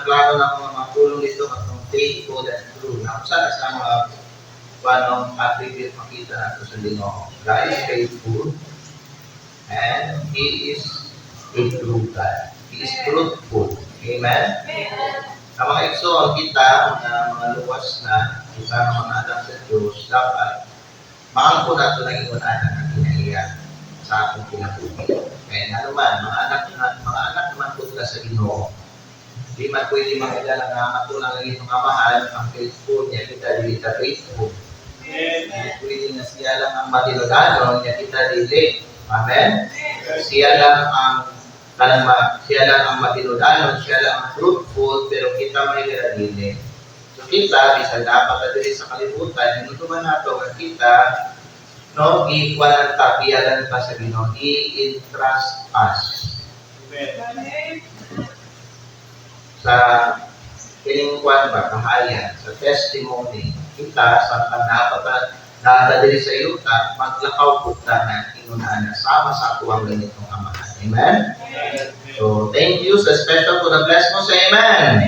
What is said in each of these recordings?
plano ng mga matulong dito katong faithful and true. Sana sa mga panong attribute makita nato sa Ginoo. God is faithful and He is a true God. He is truthful. Amen? Ang mga igsoon kita, mga luwas na, kita ng mga anak sa Diyos, dapat maangko nato ng ingunan ang kinaiya sa atong kinabuhi. Kaya naman, mga anak naman punta sa Ginoo. Di man pwede makita na nakakatulang ng itong amahan, ang faithful niya kita dili ka faithful. Pwede na siya lang ang matinodano niya kita dili. Amen? Siya lang ang matinodano, siya lang ang fruitful, pero kita may dili. So kita, bisan dapat na dili sa kalibutan, ito man nato ang kita, no, ikuan ang tabiyalan pa sa Ginoo, i-entrust us. Amen. Sa kiningkuan ba, kahayan, sa testimony, kita, sa dapat na dili sa yuta, maglakaw punta na inunaan na sama sa tuwang ganitong amahan. Amen? So, thank you sa special to the bless mo sa Amen.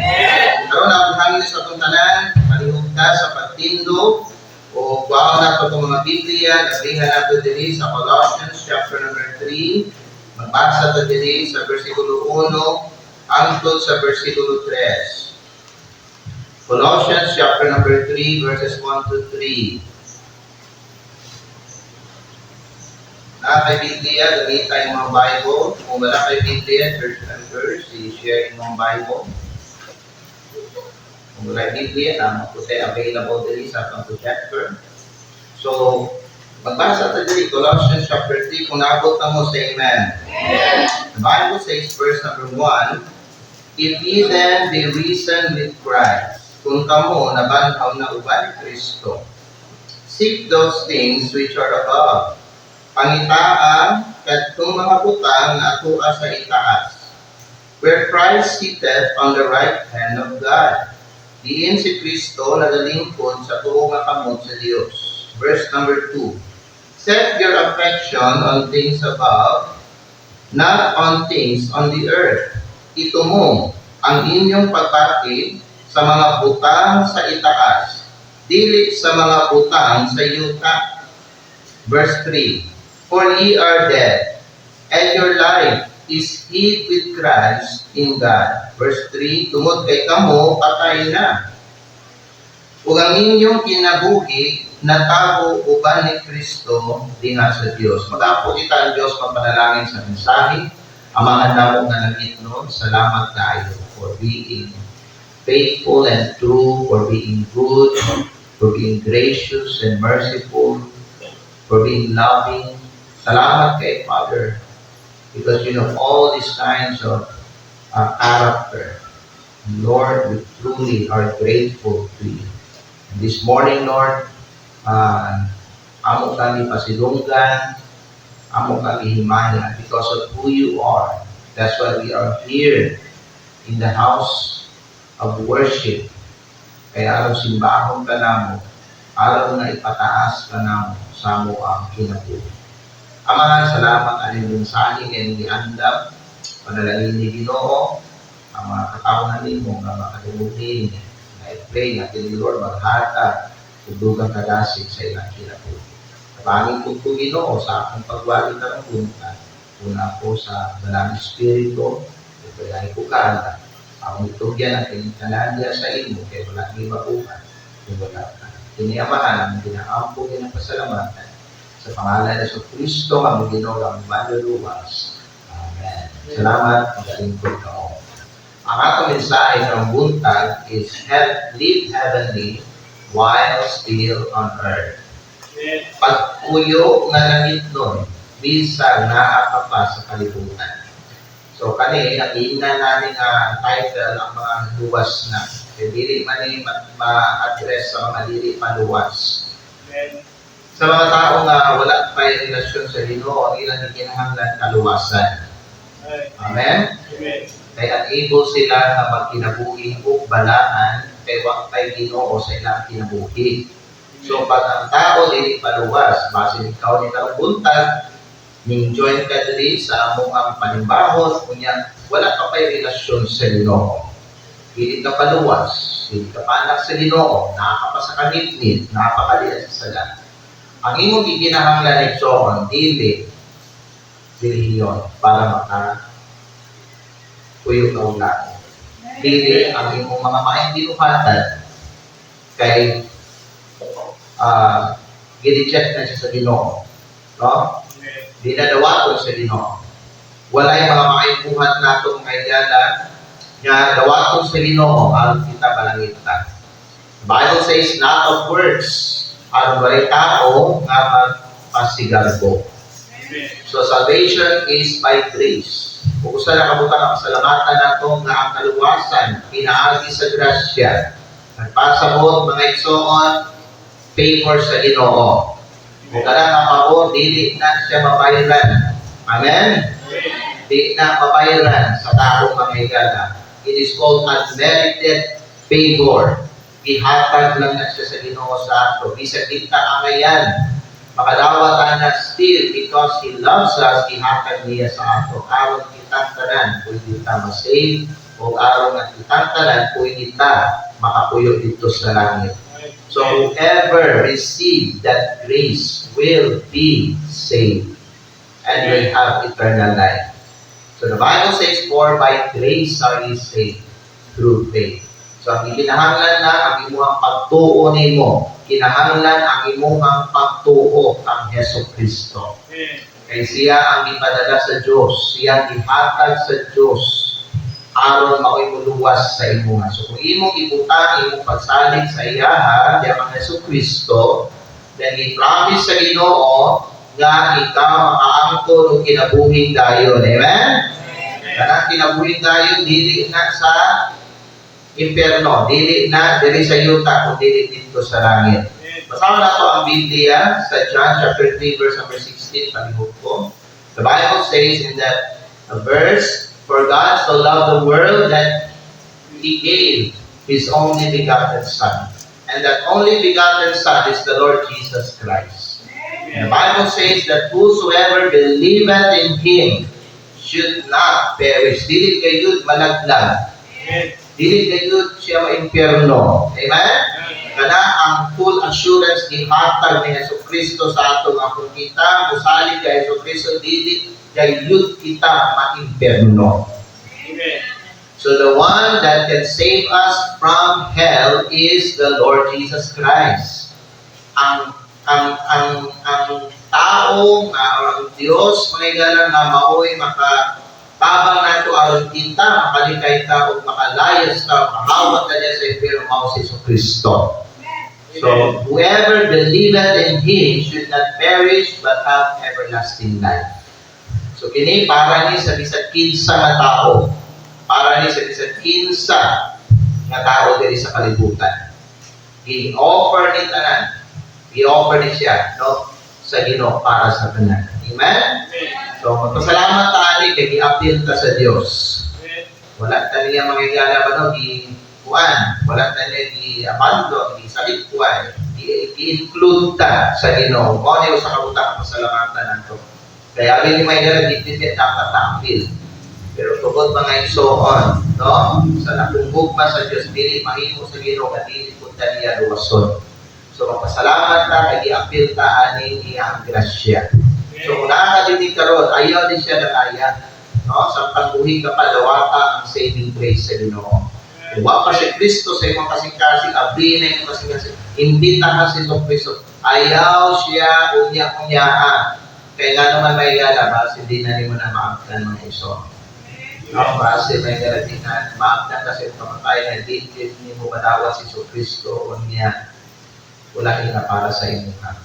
Karoon na ang hangin sa itong tanan, palihog ka sa pagtindo, o bawa na ito mga Biblia, nabihan natin dili sa Colossians chapter number 3, magbasa natin dili sa versikulo 1, hangtod sa versikulo 3. Colossians chapter number 3, verses 1 to 3. Kay Biblia, gamitin yung mga Bible. Kung wala kay Biblia, church members, i-share yung mga Bible. Kung wala kay Biblia, puti available din sa itong projector. So, magbasa tayo dito, Colossians chapter 3, kung naabot na mo sa Amen. The Bible says, verse number 1, if ye then be risen with Christ, kung kamo nabanhaw na uban ni Kristo, seek those things which are above, pangitaan kadtong mga butang na atua sa itaas, where Christ sitteth on the right hand of God. Diin si Kristo nagalingkod sa tuong nga kamot sa Dios. Verse number 2. Set your affection on things above, not on things on the earth. Itumo ang inyong pagpatid sa mga butang sa itaas, dili sa mga butang sa yuta. Verse 3. For ye are dead, and your life is hid with Christ in God. Verse 3, tungod kay kamo, patay na. Ug ang inyong kinabuhi, natago uban ni Kristo dinha sa Dios. Mag-apo kita ang Dios mapanalangin sa mensahe. Amahan namo nga nagitnon, salamat kaayo for being faithful and true, for being good, for being gracious and merciful, for being loving. Salamat kay Father, because you know all these kinds of character. Lord, we truly are grateful to you. And this morning, Lord, amo kami pasilunggan, amo kami himaya because of who you are. That's why we are here in the house of worship. Kaya alam simbahon ka namo, alam na ipataas ka namo sa mo ang kinabuhi. Amahan, salamat aning mensahe ngayon ni Andam, panalangin ni Ginoo, ang mga katauhan nimo nga makadumuhin, na i-pray natin ni Lord maghata, tudugang kadasig sa ilang kinabuhi. Kapangin ko po Ginoo sa akong pagwali ka ng punta, una po sa Dalang Espiritu, ipagay ko ka, ang itugyan ang kinitanadya sa imo, kaya wala nang mabuhan, kung wala ka. Kiniamahan ang ginaampo ng pasalamatan, sa pangalan ni Kristo, ang Ginoo ang maluluwas. Amen. Salamat, magalingkod ka o. Ang atong mensahe ng buntag is live heavenly while still on earth. Pagpuyo nga langit nun, bisag naa pa sa kalibutan. So, nakiingnan namin ang title ang mga luwas na. Kaya dili man ma-address sa mga dili paluwas. Sa mga tao nga wala pa yung relasyon sa Ginoo, ang ilang kinahanglan kaluwasan. Amen? Kaya unable sila na magkinabuhi o balaan kay wakay Ginoo sa ilang kinabuhi. So pag ang tao dili paluwas, base ikaw ni buntag, ning join ka diri sa among ang panimbahon, kunya wala pa pay relasyon sa Ginoo. Dili ka paluwas, dili ka panak sa Ginoo, nakakapasakangit-ngit, napakaliit sa sala. Ang imong gikinahanglan igsoon, dili relihiyon para makapuyo ka ulan. Dili ang imong mga maindinuhatan kay gi-reject na siya sa Ginoo. No? Di na dawaton sa Ginoo. Walay mga maibuhat nato mga igala nga dawaton sa Ginoo aron kita malangita. The Bible says not of works aron walay tao nga magpasigarbo. So salvation is by grace. Kung usa na kabutang ang pasalamatan nato nga ang kaluwasan pinaagi sa grasya. Nagpasabot mga igsoon favor sa Ginoo. Kung kanang nga pabor, dili na siya mabayaran. Amen? Di na mabayaran sa taong mga igala. It is called unmerited favor. Ihatag lang na siya sa Ginoo sa ato. Bisag kita angayan. Makadawat na still because He loves us, ihatag niya sa ato. Aron kitang tanan, kung kita masave, o aron na kitang tanan, kung kita makapuyo dito sa langit. So whoever receive that grace will be saved and will have eternal life. So the Bible says, for by grace are ye saved through faith. So ang kinahanglan na ang imuhang pagtuo nimo, kinahanglan ang imuhang pagtuo ang Hesus Kristo. Kay siya ang ipadala sa Dios, siya ang ihatag sa Dios aron mao'y muluwas sa imuha. So kung imong ibutang, imong pagsalig sa iyaha, di ang Hesus Kristo, then i-promise sa Ginoo nga ikaw makaangkon o kinabuhing dayon. Amen? Kanang kinabuhing dayon, dili na sa impyerno, dili na diri sa yuta, kung dili dito sa langit. Basahan na ito ang Biblia sa John chapter 3 verse number 16, palihog ko. The Bible says in that verse, for God so loved the world that He gave His only begotten Son. And that only begotten Son is the Lord Jesus Christ. And the Bible says that whosoever believeth in Him should not perish. Dili kayud malaglag. Dili kayud siya ma-impyerno. Amen? Kana ang full assurance gihatag ni Hesus Kristo sa ato nga kung kita musalig kay Hesus Kristo, dili kayud kita ma-impyerno. So the one that can save us from hell is the Lord Jesus Christ. Ang tao nga ang Dios mga igala nga maoy makatabang nato aron kita makalikay ta ug makalayas ta mahawat ta niya sa impyerno mao si Kristo. So whoever believeth in Him should not perish but have everlasting life. So kini para ni sa bisag kinsa nga tao, para ni sa bisag kinsa nga tao diri sa kalibutan. I-offer ni tanan, i-offer ni siya no sa Ginoo para sa tanan. Amen. So magpasalamat ta ani kay gi-appeal ta sa Dios. Wala ta niya mga igala ba no wala ta niya gi-abandon, gi-salikuan, i-include ta sa Ginoo. Mo ni sa kabutang pasalamatan nato. Kaya alin ni may gara dipindi dapat tampil. Pero tungkol mga igsoon, no? Sa nakumbugma sa Diyos, dili mahimo sa Ginoo nga dili pud niya luwason. So magpasalamat ta kay gi-appeal ta ani iyang grasya. So kung nakakadinig karon, ayaw din siya nangaya, no? Sa pagbuhi ka pa dawata ang saving grace sa Ginoo. Kung wa pa si Kristo sa imong kasing-kasing, abri na imong kasing-kasing, imbitahan si Kristo. Ayaw siya unya-unyaan. Kaya nga naman may gala, base di na rin mo na maagdan mga iso. No, base may gala di na maagdan kasi pamatay na di mo madawa si Kristo o niya wala na para sa inyo ka.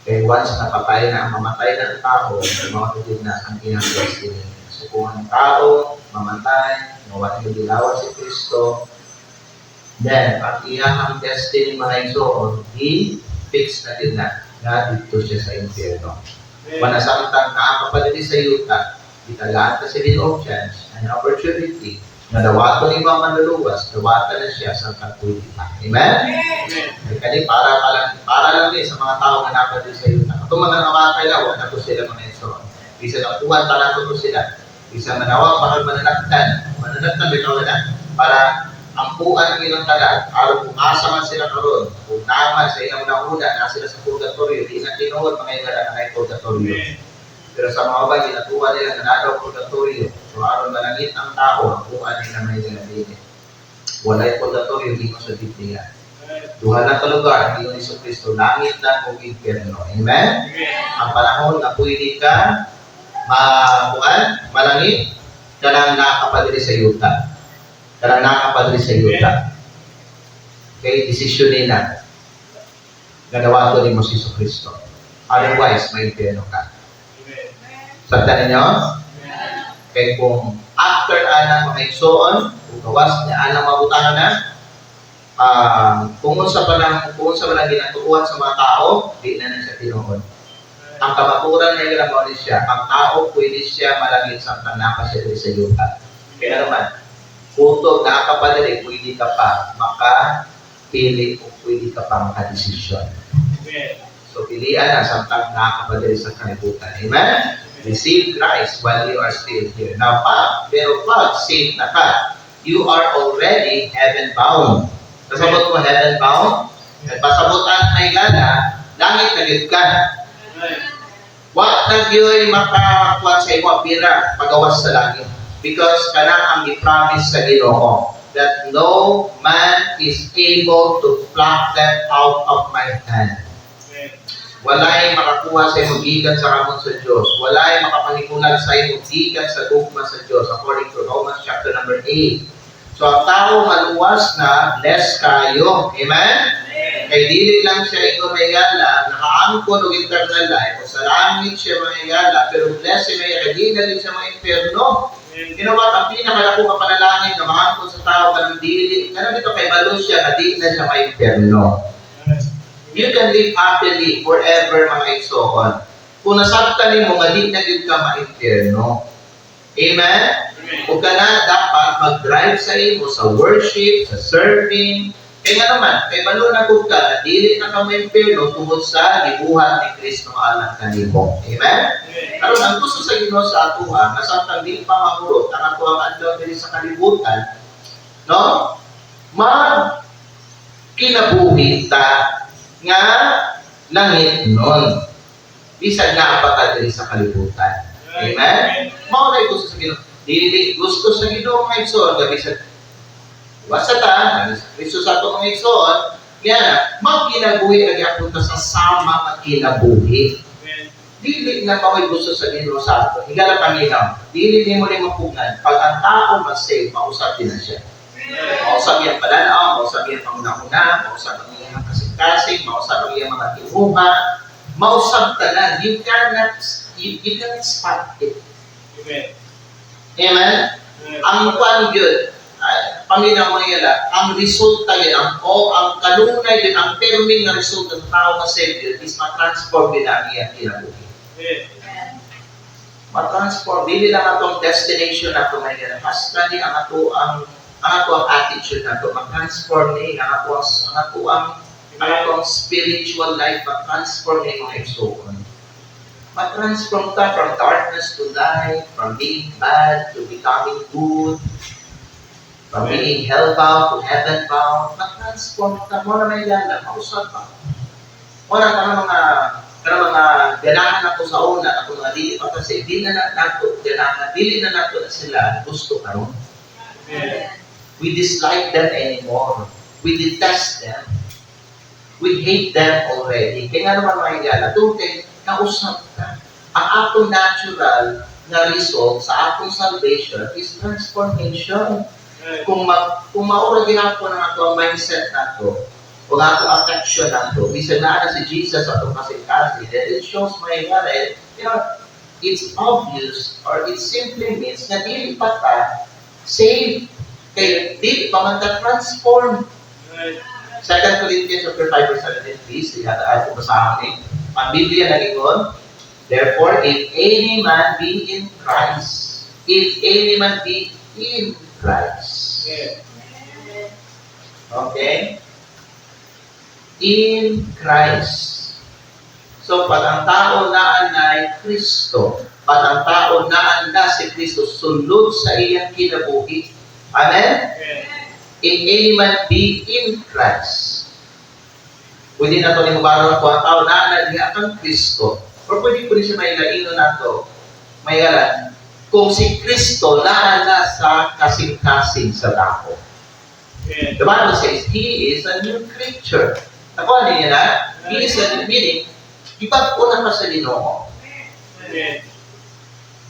Kaya once napatay na ang mamatay ng tao, mawagin na ang inang destiny. So kung ang tao mamatay, mawagin dilawa si Kristo, then ang iyang destiny mga iso, i-fix na din na dito siya sa impyerno. Manasamtang nakakapadali sa yuta, italaan ka sa of chance, an opportunity, na dawato ni mga manluluwas, dawatan na siya sa katulita. Amen? Kaya para lang din sa mga tao na napadali sa yuta. Ito mga namatay na, wala ko sila mga iso. Isa na tuwan, talang ko sila. Isa manawa, bakal mananaktan, bitaw na, para ang puan ng ilang tanan, aron umasa man sila karon, kung naman sa ilang nauna, na sila sa purgatorio, di na tinuod mga igala na kay purgatorio. Pero sa mga bagay, natuwa nila na nadaw purgatorio. So, aron malangit ang tao, ang puan nila may galadini. Walay purgatorio, di mo sa Biblia. Duha na lugar, ang Iyong Jesucristo, langit na o impyerno. Amen? Ang panahon na pwede ka malangit, ka lang nakapadiri sa yuta. Ka lang nakapadiri sa yuta. Okay, desisyonin na. Nagawa ni mo si Jesucristo. Otherwise, may impyerno ka. Sabta ninyo? Kaya kung after ana mga igsoon, kung gawas niya ana mabutangan na, kung sa palang ginatuuan sa mga tao, di na siya tinuod. Ang kamaturan na ilang siya, ang tao pwede siya malangit sa tanaka siya sa yuta. Kaya naman, kung nakakapadali, pwede ka pa makapili o pwede ka pa makadesisyon. So, pilihan na samtang nakakapadali sa kalibutan. Amen? Receive Christ while you are still here. Now, pero pag saved na ka, you are already heaven-bound. Pasabot mo heaven-bound? Pasabotan ay gana, langit na gid ka. Wa na gyud makakuha sa imo pira pagawas sa langit. Because kanang ang i-promise sa Ginoo that no man is able to pluck them out of my hand. Walay makakuha sa imo gikan sa kamot sa Dios. Walay makapangipunan sa imo gikan sa gugma sa Dios according to Romans chapter number 8. So, ang tao maluwas na, bless kayo. Amen? Kay dili lang siya ito mayala, nakaangkon o eternal life, o sa langit siya mayala, pero bless siya mayala, di na din siya ma-imperno. Ginawa, ang pinakalako ka panalangin na maangkon sa tao ka ng dili, ganun dito kay balo siya, na di na siya ma-imperno. You can live happily forever, mga igsoon. Kung nasabtan mo, nga di na din ka ma-imperno. Amen? Kung ka na dapat mag-drive sa imo sa worship, sa serving, kaya nga naman, kay balo na kung ka, na dili na ka may impyerno tungkol sa gibuhat ni Kristo anak kanimo. Amen? Karon ang gusto sa Ginoo sa ato nga samtang di pa mahurot ang ato ang adlaw diri sa kalibutan, no? Kinabuhi ta nga langit nun. Bisag na apata diri sa kalibutan. Amen? Mao na gusto sa Ginoo. Dili gusto sa Ginoo nga igsoon gabi sa wasa ta, Kristo sa ato mga igsoon, kaya magkinabuhi na giapunta sa sama nga kinabuhi. Dili na mao'y gusto sa Ginoo sa ato. Higala paminaw. Dili ni mo ni mapugngan. Pag ang tao mas-save, mausap din na siya. Mausap yan palanaw, mausap yan panguna-una, mausap ang iyang kasing-kasing, mausap ang iyang mga timuha, mausap ka na. You cannot spot it. Amen? Ang kwan yun, paminaw mga yala, ang resulta yun, ang kanunay yun, ang terming na resulta ng tao na save yun, is matransform din ang iyang kinabuhi. Matransform, dili lang atong destination na ito mga yala, basta ni ang ato ang attitude na ito, matransform ni ang ato ang spiritual life, matransform ni mga igsoon. Matransform ka from darkness to light, from being bad to becoming good, from being hell-bound to heaven-bound. Matransform ka. Muna may lala, mausap ka. Muna ka mga ganahan ako sa una, ako mga dili pa kasi, dili na nato na sila gusto karon. We dislike them anymore. We detest them. We hate them already. Kaya nga naman mga igala, tunting, kausap ka. Ang atong natural na result sa atong salvation is transformation. Kung maura ginako na ato ang mindset nato, o ato ang affection nato, bisan na si Jesus atong kasing-kasing, then it shows my God, it's obvious or it simply means na dili pa ta saved. Kaya dili pa man ta transform. 2 Corinthians chapter 5 verse 17, please. At basahin ang Biblia na gingon, therefore, if any man be in Christ, okay? In Christ. So, pag ang tao naanay Kristo, pag ang tao naanda si Kristo, sulod sa iyang kinabuhi. Amen? any man be in Christ. Pwede na ito ni Mubarak ko ang tao na naghiya kang Kristo. Or pwede po rin siya may laino na ito. May galan. Kung si Kristo na sa kasing-kasing sa dako. The Bible says, He is a new creature. Nakuha niya na? He is a new meaning. Ibag po na pa sa Ginoo.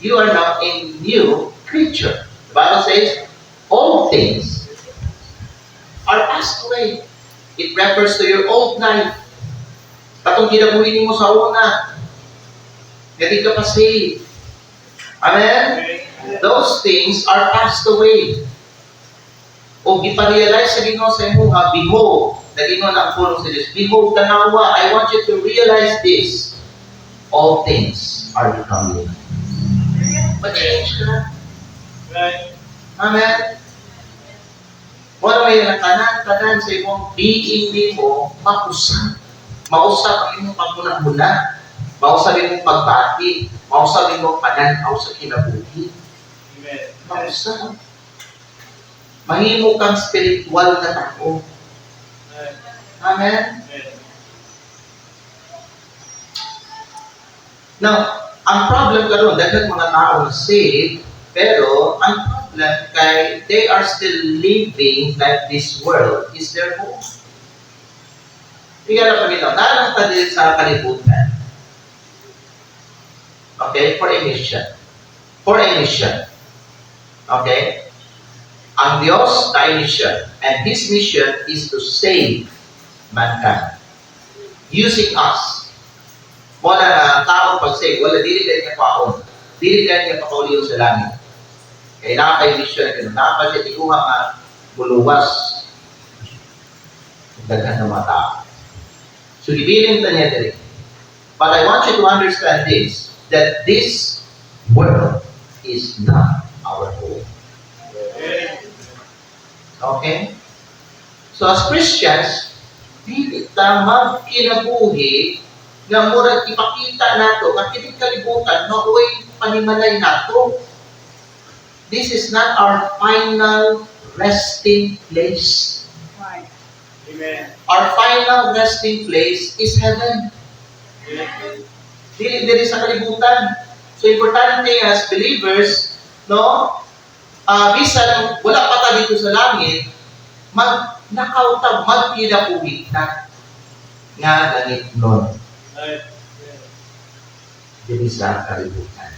You are now a new creature. The Bible says, all things are passed away. It refers to your old life. Katong kinabuhin mo sa una. Hindi ka pa saved. Amen? Those things are passed away. O iparealize sa Ginoo sa imuha, behold, na Ginoo na ang pulong sa Diyos. Behold, tanawa, I want you to realize this. All things are becoming. Mag-change ka. Amen? Wala may tanan sa imong being mo, mausap. Mausap ang imong pagmuna-muna. Mausap ang imong pagbati. Mausap ang imong pananaw sa kinabuhi. Mausap. Mahimo kang spiritual na tao. Amen? Now, ang problem karon dahil mga tao na saved, pero ang problem kay they are still living like this world is their home. Tingnan na pamilya, nalang tayo sa kalibutan. Okay? For a mission. For a mission. Okay? Ang Diyos na mission. And His mission is to save mankind. Using us. Wala na tao pag-save. Wala, dili tayo niya paon. Dili tayo niya pakauliw sa langit. Kailangan kayo mission na gano'n. Dapat siya tikuha nga buluwas. Daghan ng mga tao. So, gibilin ta niya diri. But I want you to understand this, that this world is not our home. Okay? So, as Christians, dili ta magkinabuhi nga murag ipakita nato nga kining kalibutan no way panimalay nato. This is not our final resting place. Right. Amen. Our final resting place is heaven. Dili sa kalibutan. So importante as believers, no? Bisan wala pa ta dito sa langit, nakautag magkinabuhi na nga langit nun. Dili sa kalibutan.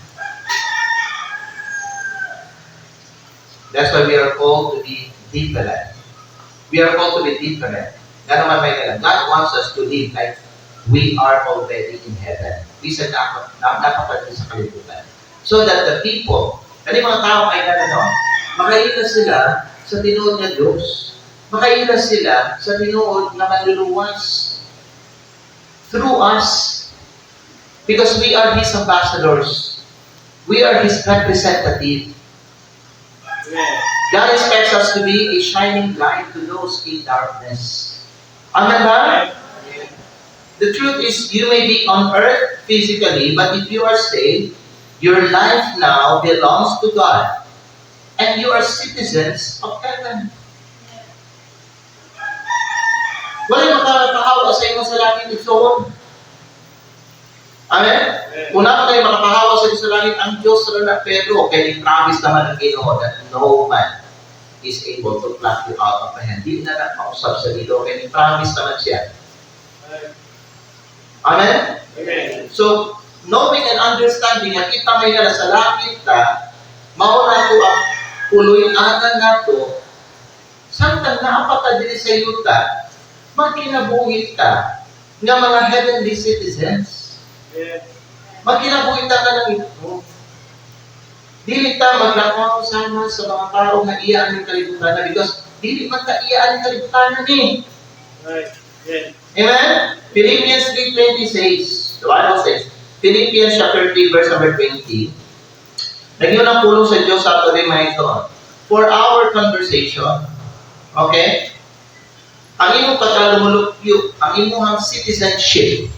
That's why we are called to be different. We are called to be different. Nga naman may nila. God wants us to live like we are already in heaven. Bisa nakapalit sa kalibutan. So that the people, kasi mga tao ay no? Makaila sila sa tinuod ng Diyos. Makaila sila sa tinuod na manluluwas. Through us. Because we are His ambassadors. We are His representative. God expects us to be a shining light to those in darkness. Amen ba? The truth is, you may be on earth physically, but if you are saved, your life now belongs to God. And you are citizens of heaven. Wala makakahawa sa inyo sa langit ito. Amen? Una pa tayo makapahawa sa sa langit ang Diyos na Pedro, kaya promise naman ng Ginoo that no man is able to pluck you out of the hand. Hindi na nakausap sa Ginoo, kaya promise naman siya. Amen? Amen. So, knowing and understanding na kita may na sa langit ta, mauna ko ang puloy-anan na to, samtang naapata din sa yuta, magkinabuhi ka nga mga heavenly citizens. Magkinabuhi ka ng ito. Dili ta maglakaw sana sa mga tao na iyaan ng kalibutan because dili man ta iyaan ng kalibutan ni. Right. Amen? Philippians 3:20 says, the Bible says, Philippians chapter 3 verse number 20, nagyo ng pulong sa Diyos sa ato rin mga ito. For our conversation, okay? Ang imong pagkalumulupyo, ang imong citizenship,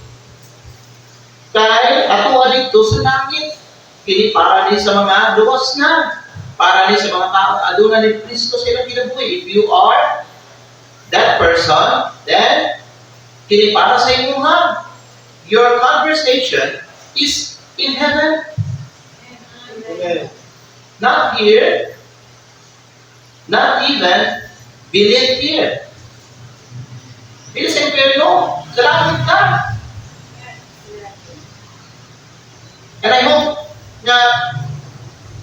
kay ato dito sa langit, kini para din sa mga luwas na. para ni sa mga tao aduna ni Kristo sa ilang kinabuhi. If you are that person, then kini para sa inyo ha. Your conversation is in heaven. Amen. Not here. Not even beneath here. It is imperial. Sa langit ka. And I hope na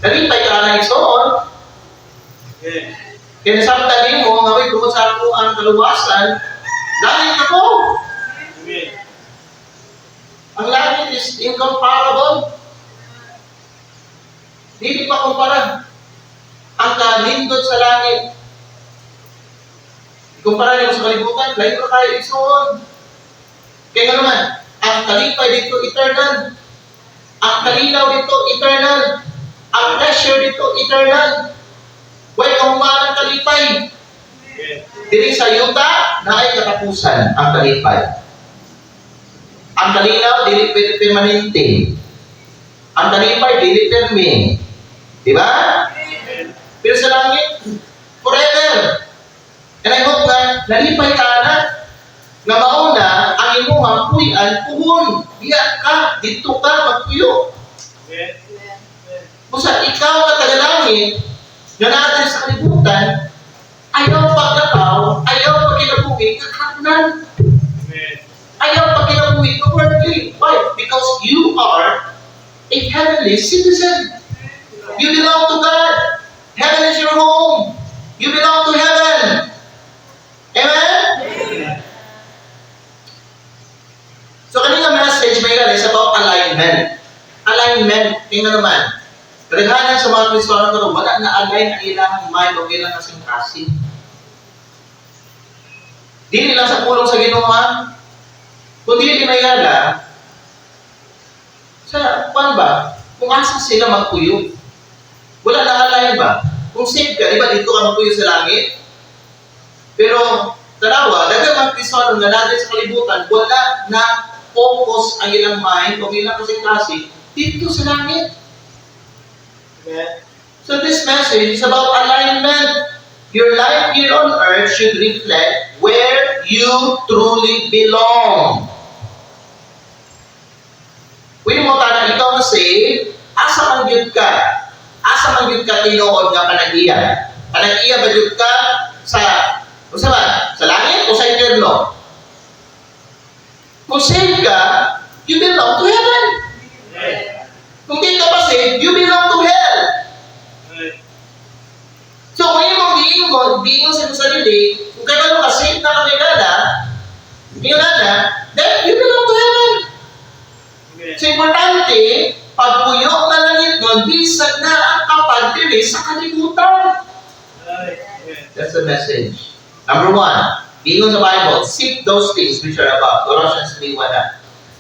nalipay ka na isoon. Amen. Kaya nasamtali mo, nga may tungkol sa ako ang kaluwasan, langit ako. Amen. Ang langit is incomparable. Hindi pa kumpara. Ang kalindot sa langit. Kumpara niyo sa kalibutan, layo ka kayo isoon. Kaya nga naman, ang kalipay dito eternal. Ang kalinaw dito eternal. Ang pleasure dito eternal. Huwag kang humanang kalipay. Amen. Dili sa yuta na ay katapusan ang kalipay. Ang kalinaw, dili permanente. Ang kalipay, dili permanente. Diba? Pero sa langit, forever. And I hope nga, nalipay ka na, nga mauna, ang imuhang puyan, puhon. Diyan ka, dito ka, magpuyo. Amen. Kung sa ikaw na tagalangit, nga natin sa kalibutan, ayaw paglakaw, ayaw pagkinabuhi, kakanan. Amen. Ayaw pagkinabuhi, worldly. Why? Because you are a heavenly citizen. You belong to God. Heaven is your home. You belong to heaven. Amen? So kanina message may is about alignment. Alignment, tingnan naman. Kadaghanan sa mga Kristiyano karon wala na align ang ilang mind o ilang kasing-kasing. Dili lang sa pulong sa Ginoo, kundi di mayala sa paano ba? Kung asa sila magpuyo. Wala na align ba? Kung saved ka, di ba dito ka magpuyo sa langit? Pero tanawa, daghang mga Kristiyano nga natin sa kalibutan, wala na focus ang ilang mind o ilang kasing-kasing dito sa langit. Amen. So this message is about alignment. Your life here on earth should reflect where you truly belong. Kung mo tanang ikaw na saved, asa man gyud ka? Asa man gyud ka tinuod nga panag-iya? Panag-iya ba gyud ka sa usa ba? Sa langit o sa impyerno? Kung saved ka, you belong to heaven. Amen. Kung di ka pa saved, you belong to hell. Amen. So, kung yung mga diingon sa sarili, kung kayo ka saved na kami gana, then you belong to heaven. Amen. So, importante, pagpuyo na langit nun, bisag na ang kapag-diri sa kalibutan. Amen. That's the message. Number one, diingon sa Bible, seek those things which are above. Colossians 3:1.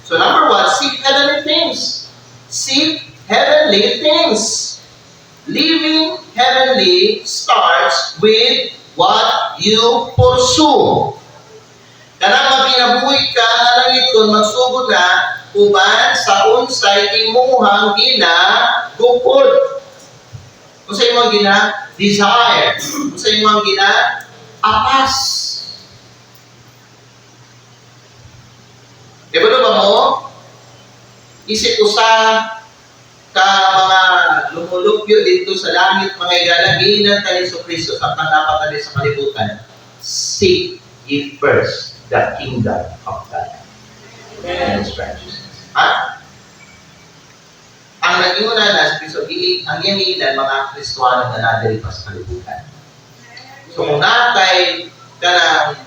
So, number one, seek heavenly things. Seek heavenly things. Living heavenly starts with what you pursue. Kanang mabinabuhi ka nga langit kun magsugod na uban sa unsay imuhang ginagukod. Unsa imong desire? Unsa imong apas? Diba ba mo? Isip usa ka mga lumulupyo dito sa langit, mga igalaginan tayo sa Kristo sa dapat tayo sa kalibutan. Seek ye first the kingdom of God and His righteousness. Ha? Ang nag-iuna na sa Kristo, ang yanginan mga Kristuano na nadali pa sa kalibutan. So kung natay ka ng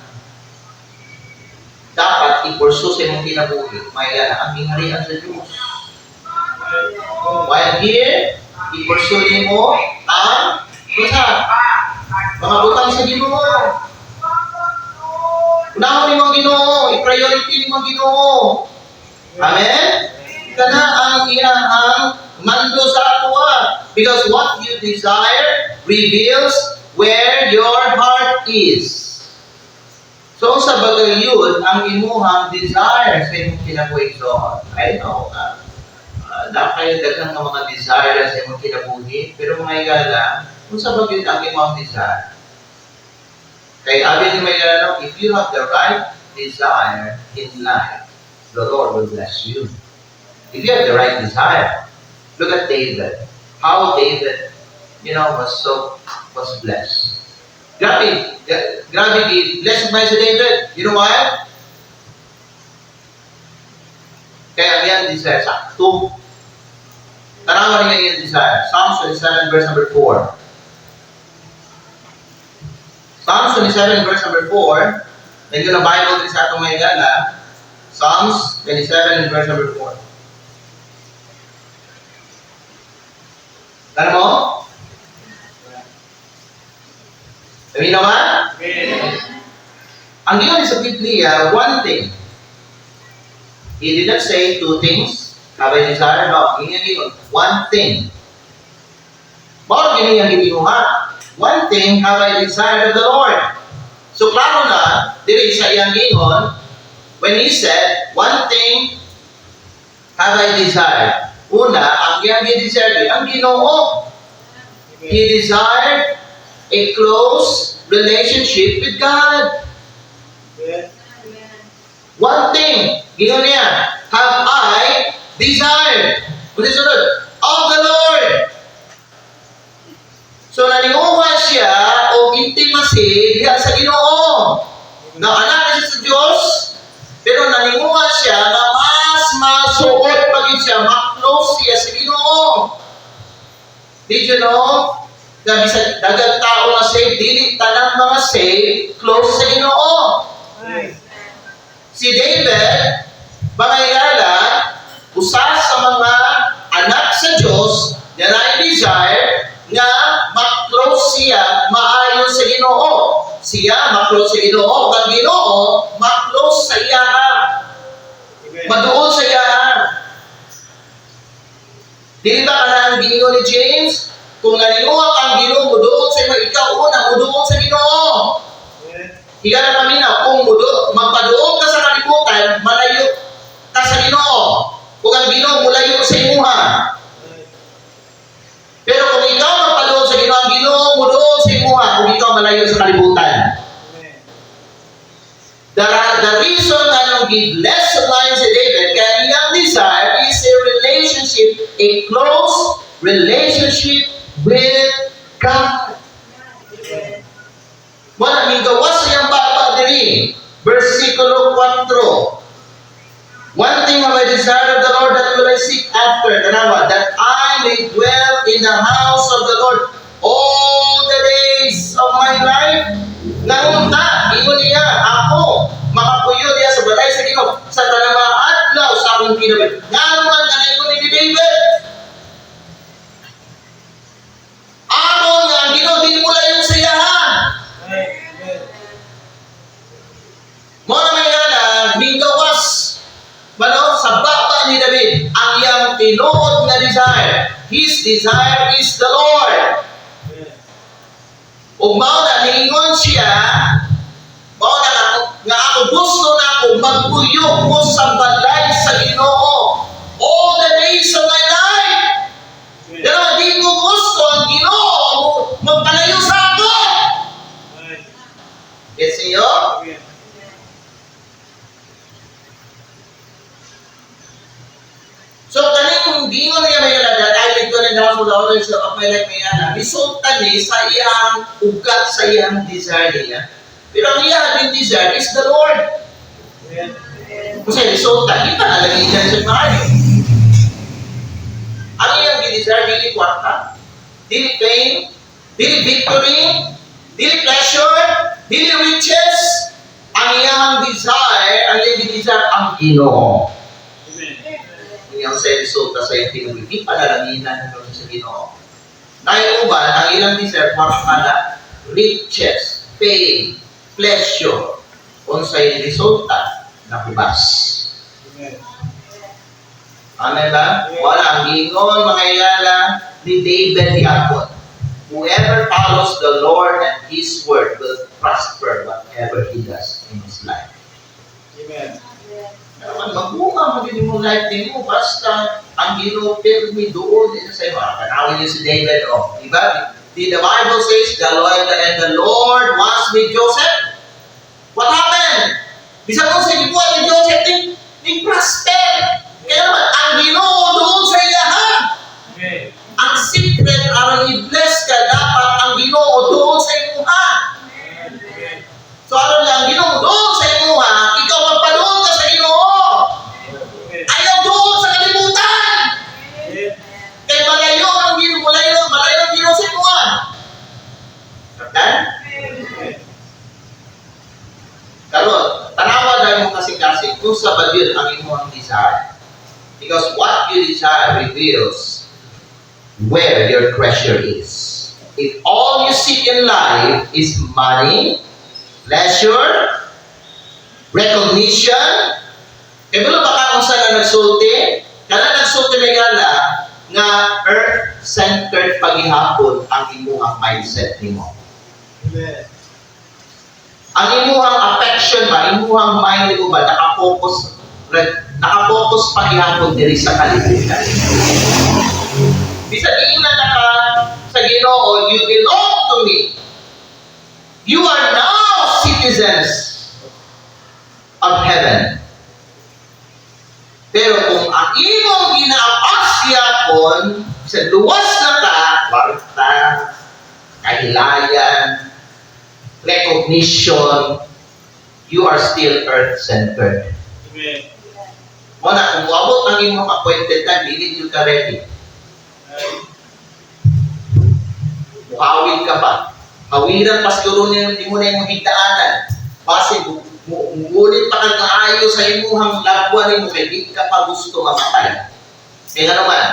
dapat i-pursue sa imong kinabuhi, may ang hingharian sa Diyos. While here, i-pursue mo ang mga butang sa Ginoo. Unahon mo ang Ginoo, i-priority mo ang Ginoo. Amen? Kana ang iyang mando sa atua. Because what you desire reveals where your heart is. So sa bagay yun, ang imuhang desire sa imong kinabuhi. So, I know, na kayo daghang nga mga desire sa imong kinabuhi, pero mga igala, kung sa bagay ang imong desire. Kay abi ni may igala, if you have the right desire in life, the Lord will bless you. If you have the right desire, look at David. How David, was blessed. Grabe, blessed by si David. You know why? Kaya yan desire, sakto. Tanawan niya yung desire. Psalms 27 verse number 4. Psalms 27 verse number 4. Medyo na Bible din sa atong may gala. Psalms 27 verse number 4. Ano mo? Sabi naman? Amen. Ang yun sa Biblia, one thing. He did not say two things. Have I desire? No. Yun. One thing. Bakit yun yung hindi mo ha? One thing have I desired of the Lord. So, klaro na, dili sa iyang gingon, when he said, one thing have I desired. Una, ang iyang desire, ang Ginoo. He desired a close relationship with God. Amen. One thing, gingon niya, have I desired. Kung sunod, of the Lord. So, naninguha siya o intimacy diha sa Ginoo. Na anak siya sa Diyos, pero naninguha siya na mas masuot pagin siya, ma-close siya sa Ginoo. Did you know? Na bisag dagang tao na saved, dili tanang mga saved, close sa Ginoo. Amen. Si David, bangayala, usa sa mga anak sa Diyos na na-desire nga ma-close siya maayon sa Ginoo. Siya ma-close sa Ginoo, ang Ginoo ma-close sa iya. Amen. Maduol sa iya. Dili ba kanang gingon ni James? Kung naninuwa kang Ginoo, muduol sa iyo, ikaw una, muduol sa Ginoo. Amen. Higa na kami na, kung magpaduol ka sa kalibutan, malayo ka sa Ginoo. Kung ang Ginoo mulayo sa imuha. Pero kung ikaw magpaduol sa Ginoo, ang Ginoo muduol sa imuha kung ikaw malayo sa kalibutan. Amen. The reason na nung give less line si David, kaya iyang desire is a relationship, a close relationship with God. Amen. Wala, may gawas siyang baba diri. Versikulo 4. One thing have I desired of the Lord, that will I seek after, tanawa, that I may dwell in the house of the Lord all the days of my life. Nangunta, ingon niya, ako, makapuyo niya sa balay sa Ginoo, sa tanang mga adlaw sa akong kinabuhi. Naman na ingon ni David, ako nga, ang Ginoo, din mo lang yung sayahan. Amen. Muna may gana, mingawas, sa baba ni David, ang iyang tinuod na desire. His desire is the Lord. Amen. Ug mao na niingon siya, mao na nga ako gusto na ako magpuyo ko sa balay sa Ginoo all the days of my life. Pero di ko gusto ang Ginoo magpalayo sa ako. Amen. Yes, niyo? Amen. So, kaning gingon niya may yun that I live to in the house of the Lord, so of my life may yana. Resulta ni sa iyang ugat, sa iyang desire niya. Pero ang iyang desire is the Lord. Amen. Kasi resulta, di pa nalagay dyan sa maayo. Ang iyang desire, dili kwarta, dili fame, dili victory, dili pleasure, dili riches. Ang iyang desire, ang Ginoo. Amen. Yung sa resulta sa iyong tinuloy, di palalanginan nyo sa Ginoo. Naiuban, ang ilang desire, makakala, riches, fame, pleasure, kung sa iyong resulta, nakubas. Amen. Amen ba? Wala, ang gingon, mga ilala, ni David Yapon. Whoever follows the Lord and His word will prosper whatever he does in his life. Amen. Naman, magbunga mo din mo life din mo, basta ang ang Ginoo pirmi doon din sa iyo. Kanawin niyo si David, diba? The Bible says, the Lord was with Joseph. What happened? Bisa mo sa ibuan ni Joseph, ni prosper. Kaya naman, ang Ginoo doon sa iya, ha? Amen. Ang secret, aron i-bless ka, dapat ang Ginoo doon sa iyo, ha? Amen. So, aron lang, Ginoo doon sa iyo, ha? Ikaw magpadoon ka sa Ginoo. Amen. Ayaw doon sa kalibutan. Amen. Kaya malayo ang Ginoo, malayo ang Ginoo sa iyo, ha? Saktan? Karon, tanawa dahil mo kasi kung sa badil ang imong desire. Because what you desire reveals where your treasure is. If all you seek in life is money, pleasure, recognition, kaya bilo baka kung saan na nagsulti, kaya nagsulti na gala nga earth-centered paghihapon ang imuhang mindset nimo. Amen. Ang imuhang affection ba, imuhang mind mo ba, nakapokus paghihapon diri sa kalibutan. Bisag ina na ka sa Ginoo, you belong to me. You are now citizens of heaven. Pero kung ang imong ginaapasyapon, sa luwas na ka, kwarta, kahilayan, recognition, you are still earth-centered. Amen. Muna, kung abot ang imong appointed time, dili ka ready. Muhawid ka pa. Hawiran pa siguro di mo na yung higdaanan. Base, mugulit pa kang naayo sa imuhang labwan mo, kaya di ka pa gusto mamatay. Kaya naman,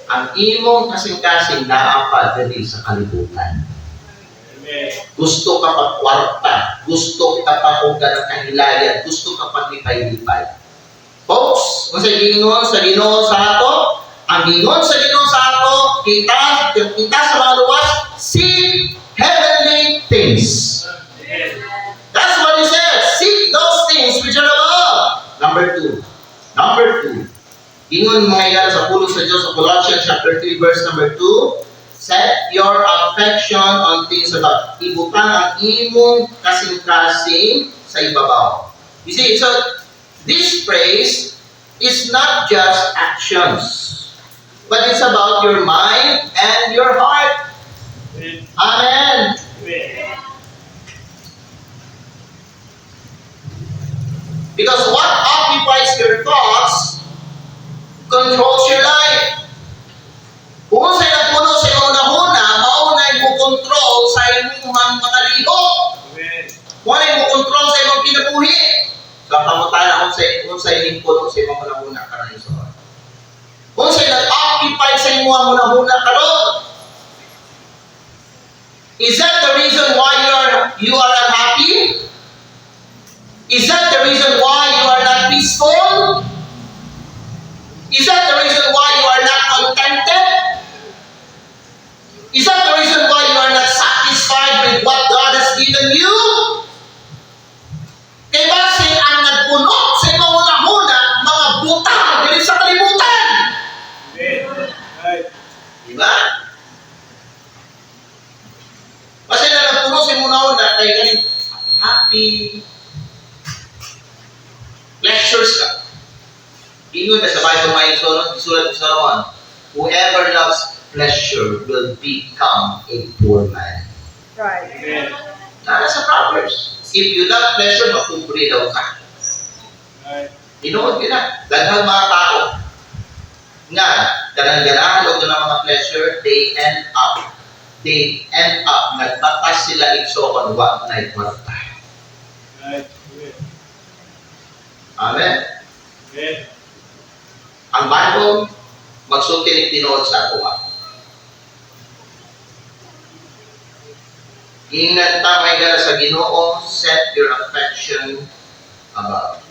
ang imong kasing-kasing naapa dali sa kalibutan. Amen. Gusto ka pa kwarta, gusto ka pa kung ng kahilayan, gusto ka pa lipay-lipay. Folks, kung sa Ginoo sa ato, ang Ginoo sa Ginoo sa ato, kita sa mga luwas, seek heavenly things. Amen. That's what he says. Seek those things which are above. Number two. Ingon mga igala sa pulong sa Diyos sa Colossians chapter 3 verse number 2. Set your affection on things above. Ibutang ang imong kasing-kasing sa ibabaw. You see, so this phrase is not just actions, but it's about your mind and your heart. Amen. Amen. Amen. Because what occupies your thoughts controls your life. Kung sa'yo nagpuno sa iyong una-una, maunay mo control sa iyong mga lihok. Amen. Maunay mo control sa iyong kinabuhi. So, kamutan kung sa'yo nagpuno sa iyong una-una ka na iso. Kung sa'yo nag-occupy sa iyong una-una ka ron. Is that the reason why you are unhappy? Is that the reason why you are not peaceful? Is that the reason why you are not contented? Is that the reason why you are not satisfied with what God has given you? Kaya base ang nagpunot sa imong una-una, mga buta dili sa kalibutan. Amen. Right. Diba? Base na nagpunot sa imong una-una, kaya ganun, happy, lectures ka. Ingon na sa Bible may sulat ni Solomon, whoever loves pleasure will become a poor man. Right. Amen. Nara sa Proverbs. If you love pleasure, mapubre daw ka. Right. Inood nila. Daghang mga tao nga, ganang-ganahan o ng mga pleasure, they end up, nagbatas sila igsoon, wag na ikwarta. Right. Amen. Amen. Amen. Ang Bible, magsulti ni tinood sa ako. Ingat ta may gara sa Ginoo, set your affection above.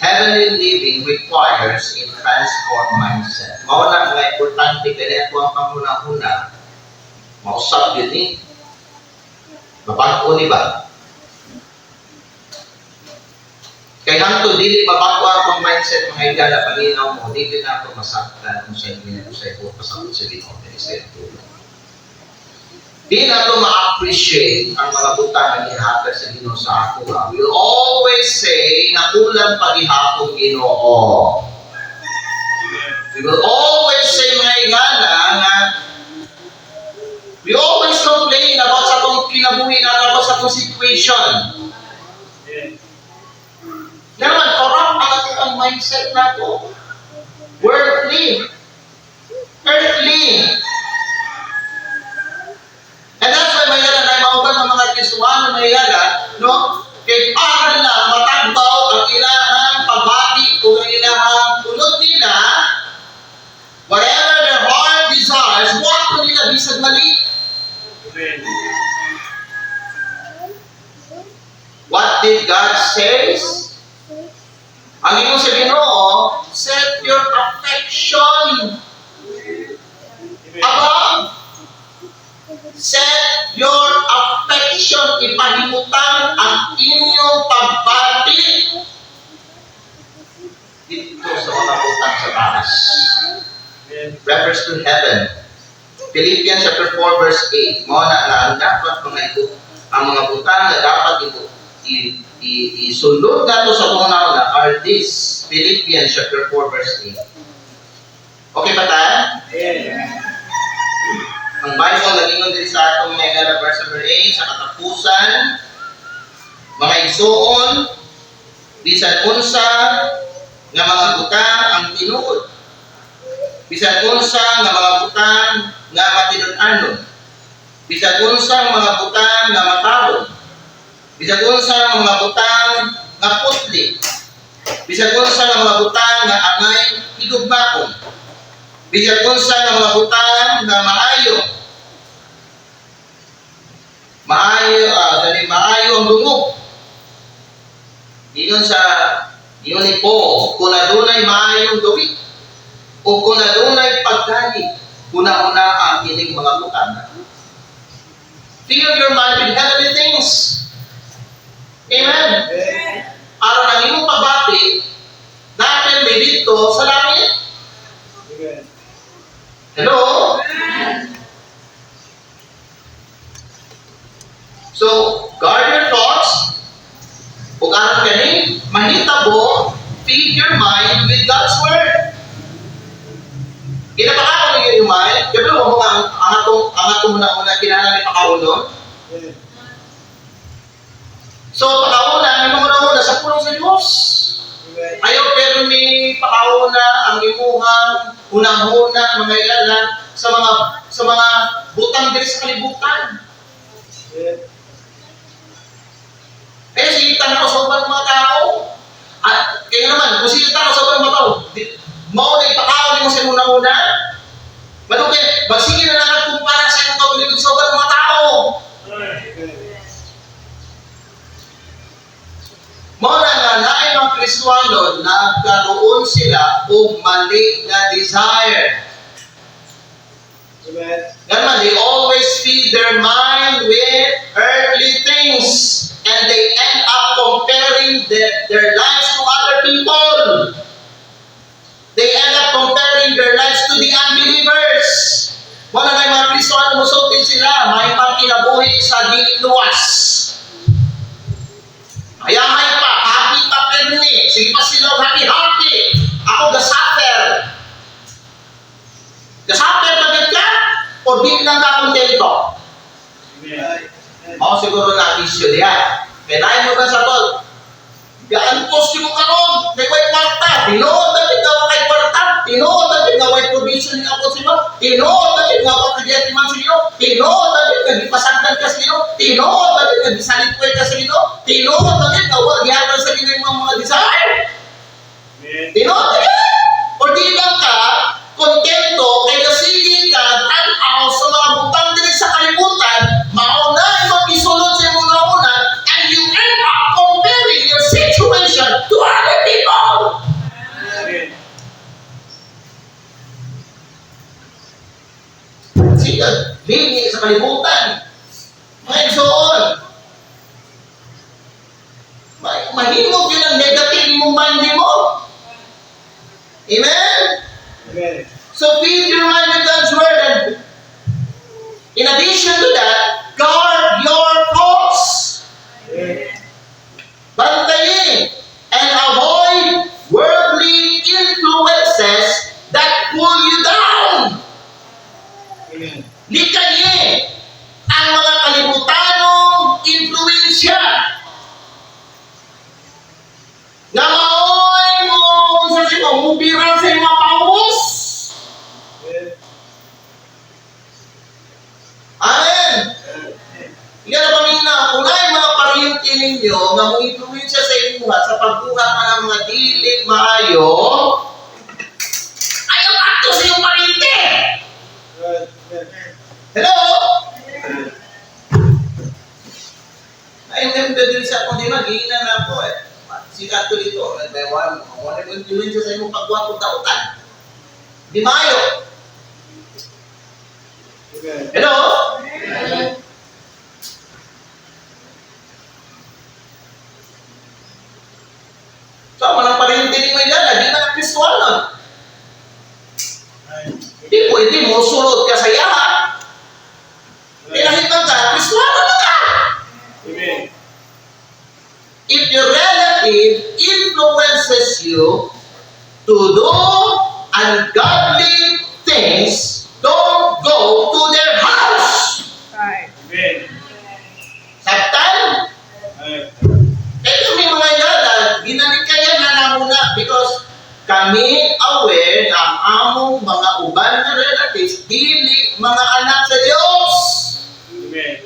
Heavenly living requires a transformed mindset. Mao na mga importante kaya ito ang panguna-una. Mausap yun eh. Mapangko ni ba? Kaya hangtod dili mabago akong mindset mga igala palinaw mo, dili na ako masaktan kung sa inyo kung sa iyo pasakot sa Ginoo kay sa iyo. Di na to ma-appreciate ang mga butang na gihatag sa Ginoo sa ako. We will always say na kulang pa gihapon Ginoo. We will always say mga igala na we always complain about sa itong kinabuhi na about sa itong situation. Yan naman, corrupt ang ating mindset na ito. Worldly. Earthly. And that's why may yala na mauban ng mga Kristuano may yala, no? Kay para lang matagbaw ang ilahang pabati o ang ilahang punot nila, whatever their heart desires, what ko nila bisag mali? What did God say? Ang iyong sa Ginoo, set your affection above. Set your affection, ipahimutan ang inyong pagbati dito sa mga utang sa taas. Refers to heaven. Philippians chapter 4 verse 8. Mo na ang dapat ang mga utang na dapat isulod nato sa una are this. Philippians chapter 4 verse 8. Okay ba tayo? Ang Bible nagingon din sa atong mga verse number 8 sa katapusan, mga igsoon, bisan unsa nga mga butang ang tinuod. Bisan unsa nga mga butang nga matinud-anon. Bisan unsa mga butang nga matabon. Bisan unsa nga mga butang nga putli. Bisan unsa nga mga butang nga angay higugmakon. Bisan unsa nga mga butang nga maayo. Maayo ang lungog. Ingon ni Po, kung adunay maayong gawi o kung adunay pagdali, una-una ang ining mga butang. Fill your mind with heavenly things. Amen. Araw ng imong pabati, natin may dito sa langit. Hello? So, guard your thoughts. Kung aram kani, mahitabo, feed your mind with God's Word. Kinapakaon niyo yung mind. Kaya mo ang atong muna kinahanglan ni pakaunon. So, pakauna, may mga una sa pulong sa Diyos. Ayaw pero may pakauna ang imuhang unang-una mga ilalan sa mga butang diri sa kalibutan. Kaya sigitan ko sa ubang mga tao. At kaya naman, kung sigitan ko sa ubang mga tao, mao na ipakaon mo sa una-una. Manukay, magsige na lang kumpara sa iyong kapaligid sa ubang mga tao. Mao na nga naay mga Kristuano, nagkaroon sila o mali na desire. Ganun, they always feed their mind with earthly things. And they end up comparing their lives to other people. They end up comparing their lives to the unbelievers. Wala na yung mga Kristuano, musultin sila, may pangkinabuhi sa diling luwas. Mayahay pa, happy pa perni, sige pa sila happy-happy. Ako gasuffer. Gasuffer ba din ka? O di lang ka kontento? Ako siguro na issue diyan. Kaya nahin mo ba sa tol? Gaan post mo karon, may white kwarta. Tinood na din nga kay kwarta. Tinood na din nga white provision ni ako sila. Tinood na din nga wakagiyat man sila. Tinood na din nga gipasagdan ka sila. Tinood na din nga gisalipway ka sila. Tinood na din nga wagyatan sa sila yung mga desire. Tinood na din. O di lang ka, kontento, kay kasigil ka, tanaw sa mga butang din sa kalibutan, mauna yung mag-isulod sa mga una, and you end up comparing your situation to other people. Sige, hindi sa kalibutan. Mga igsoon. Mahimog yun ang negative imong mind mo. Amen? Amen. So feed your mind with God's word, and in addition to that, guard your thoughts. Amen. Bantayin and avoid worldly influences that pull you down. Amen. Likayin ang mga kalibutanong influensya na maoy mo sa simo mubiran sa mga paubos. Amen. Iyan na pamina, kung ay mga pariente ninyo nga mong influensya sa inyo sa pagkuha ka ng mga dili maayo, ayaw akto sa iyong pariente. Hello? Ayaw kami dadali sa akong di mag-iinan na ako eh. Sikat ko dito, nagbayawan mo. Kung ano yung influensya sa iyong pagkuha kong tautan. Di maayo. Hello? So, manang pariente ni mo ilala, di na ng Kristuanon. Di pwede mo sulod ka sa yaha. Pinahitang ka, Kristuanon na ka. Amen. If your relative influences you to do ungodly things, don't go to their house. Amen. Sabtan? Amen. Ito may mga yada, ginamit kaya na namuna because kami aware na ang among mga uban na relatives dili mga anak sa Diyos. Amen.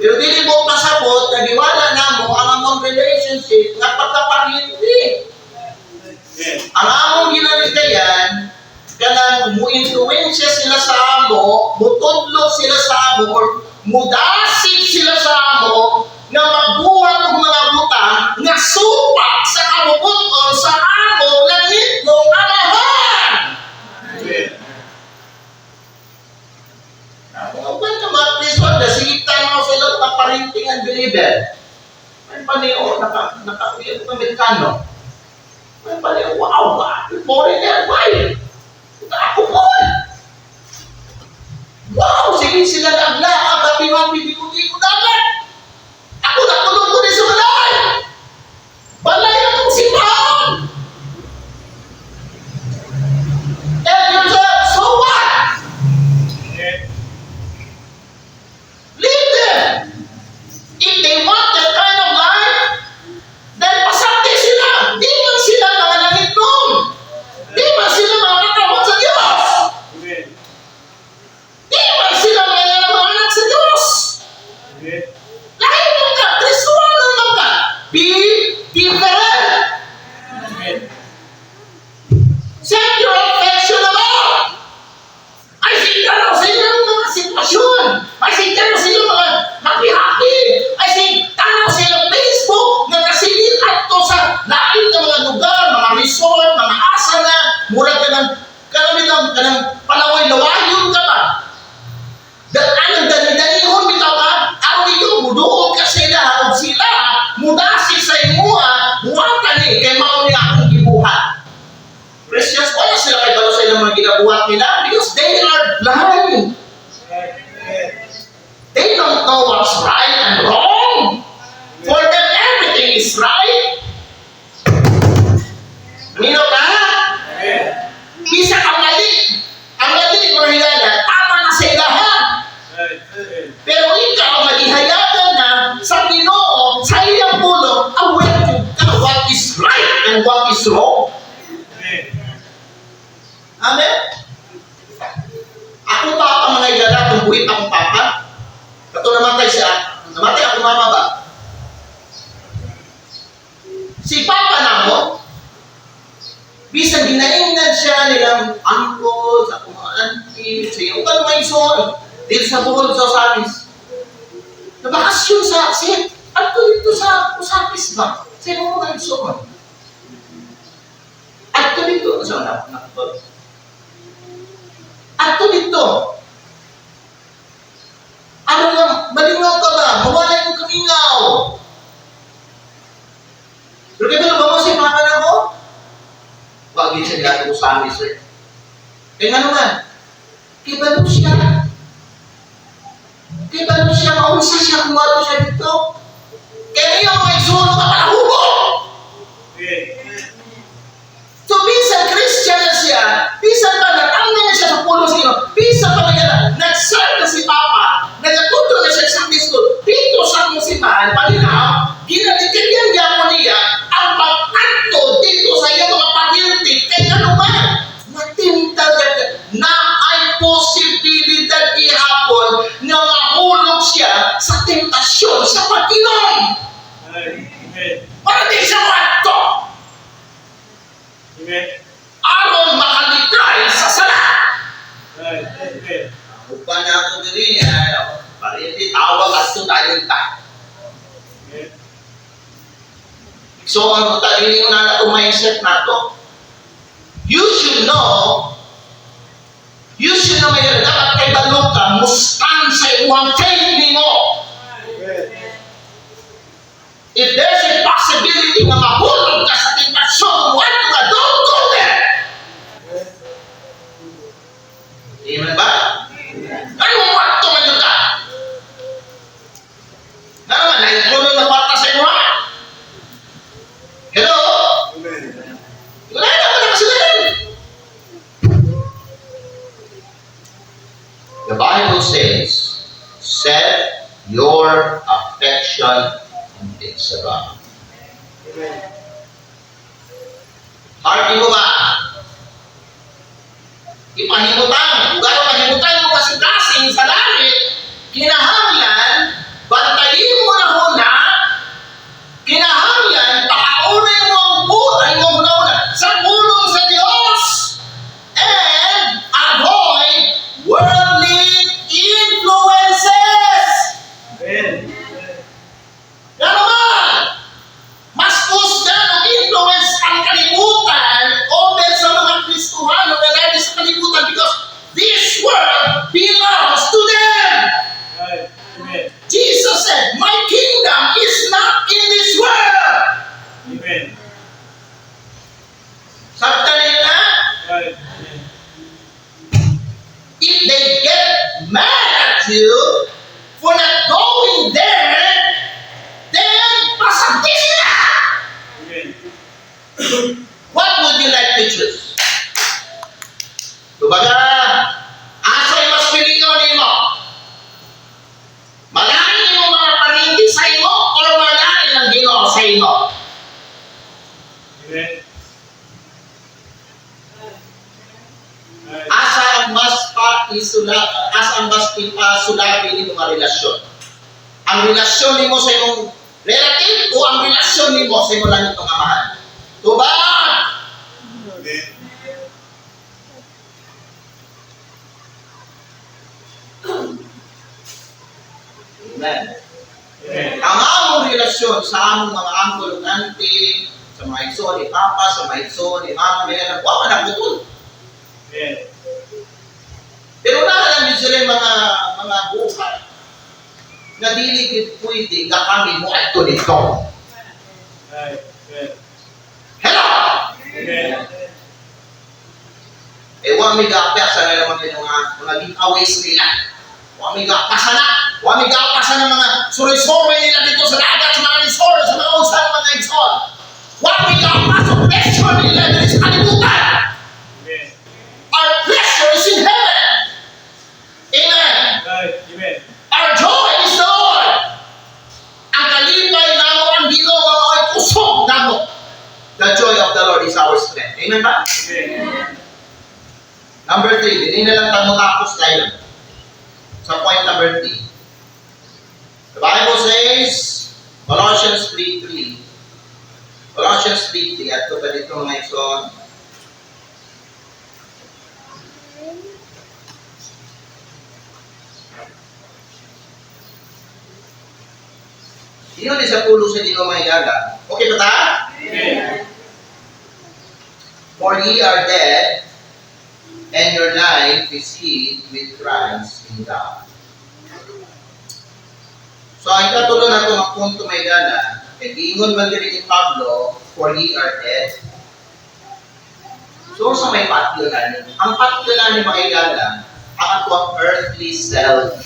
Pero dili mo pasabot na diwala na mo ang among relationship nga pagkaparyente. Amen. Ang among ginamit kayan, kanang mu-influensya sila sa amo, mutudlo sila sa amo, or mudasig sila sa amo, na magbuhat ng mga butang nga supak sa kabubuton sa amo langit ng amahan. Amen. Kung ka mga Kristo, sige tayo sila mga parenting and believer. May paneo, naka-uwi ang Amerikano. May paneo, wow, foreigner, why? Ako po. Wow, sige sila naglaag at pinapili ko dagat. Ako natulog ko din sa balay. Balay na itong simbahan. And you say, so what? Amen. Leave them. If they want that kind of life, then pasakti sila. Di man sila mga nangitnom. Di man sila mga katawan sa Diyos. Amen. Di man sila mga anak sa Diyos. Amen. Lahat mo ka, Kristuano mo ka. Be different. Amen. Set your affection about. I think ano sa inyong mga sitwasyon. I think ano sa inyong mga happy-happy. I think ano sa inyong Facebook na kasilid at to sa lain ng mga lugar, mga resort, mga asana, mura ka ng kanang palaway-lawayon ka ba? Anong dali-dalihon bitaw ka? Ako dito, muduol ka sila, o sila, mudasig sa imuha, buwatan eh, kay mauni akong gibuhat. Christians, wala sila kay balo sa ilang mga ginabuhat nila because they are blind. They don't know what's right and wrong. For them, everything is right. Nino ka? Amen. Bisa ang mali. Ang mali, mga hilala, tama na sa ilahan. Amen. Pero ikaw, magihayagan na sa Ginoo, sa iyang pulo, aware ka what is right and what is wrong. Amen. Amen? Ako pa ang mga igala kung buhit akong papa. Kato namatay siya. Namatay ako mama ba? Si papa na mo, bisan ginaingnan siya nilang uncle, sa mga auntie, sa iyo. Kung may son, dito sa buhol sa Usamis. Nabakasyon sa siya. Ato dito sa Usamis ba? Sa iyo mga son. Ato dito. So, ato dito. Ano nga, malingaw ka ba? Mawala yung kamingaw. sa amin, sir. Kaya nga naman, kibalo siya. Kibalo siya, maunsa siya, kumato siya dito. Kaya yung mga isulo ka pala hubo. So, bisan Christian na siya, bisan pa natanggal na siya sa pulo sa Ginoo, bisan pa nag-serve na si Papa, nagatuto na siya sa Kristo, dito sa akong simbahan, palinaw, ginalitigyan niya mo niya ang pag-ato dito sa iyong mga pagyunti. Kaya naman, matintag na ay posibilidad ihapon na mahulog siya sa tentasyon, sa pag-inom. Para di siya mato. Aron makalitay sa sala. Upan na ako diri niya. Pariti tawag asto tayo ta. So ang tali na nato mindset nato. You should know may dapat kay balok ka mustan sa iwang faith nimo. If there's a possibility na mahulog ka sa tentasyon, what ka, don't go there. Amen ba? Anong wakto man yun ka? Na naman, naikulong na kwarta sa inyo ha? Hello? Wala na ako nakasigalan. The Bible says, set your affection on things above. Heart mo ba? Ipahimutan. Kung gano'n mahimutan mo kasing-kasing sa langit, kinahanglan, bantayin mo na huna, kinahanglan, pakaunay mo ang buhay mo huna sa pulong sa Diyos and avoid worldly influences. Gano'n ba? Mas kusga ang influence ang kalibutan over sa mga Kristuhano na lagi sa kalibutan because this world belongs to them. Jesus said, my kingdom is not in this world. Sabta nila, if they get mad at you for not going there, then pasagdi sila. What would you like to choose? Kumbaga, asa'y mas piliyon nimo? Malaking mo mga parinti sa imo o malaking ang Ginoo sa imo? Asa ang mas ipasulabi ni mga relasyon? Ang relasyon nimo sa imong relative o ang relasyon nimo sa imong langit ng amahan? Tuba! Amen. Ang among relasyon sa among mga angkol ug auntie, sa mga igsoon ni Papa, sa mga igsoon ni Mama, may wa man nagputol. Pero na lang sila mga buhay na dili gid pwede gakami mo adto dito. Hello. Wa mi gapasa na naman yung mga giveaways nila. Wa mi gapasa na mga suroy-suroy nila dito sa dagat, sa mga resort, sa mga usan, mga exon. Wa mi gapasa pleasure nila dito sa kalibutan. Our pleasure is in heaven. Amen. Our joy is the Lord. Ang kalipay namo ang Ginoo nga mao'y kusog namo. The joy of the Lord is our strength. Amen ba? Number 3, hindi na lang tayo tapos tayo. Sa point number 3. The Bible says, Colossians 3:3. Colossians 3:3. At ito pa dito mga ison. Sino di sa pulo sa Ginoo mga igaga? Okay ba ta? For ye are dead, and your life is hid with Christ in God. So, ang ikatulo na ito, ang punto may gana, ingon man diri ni Pablo, for ye are dead, So, sa may patio na ang patio na ni makikala, ang atong earthly self.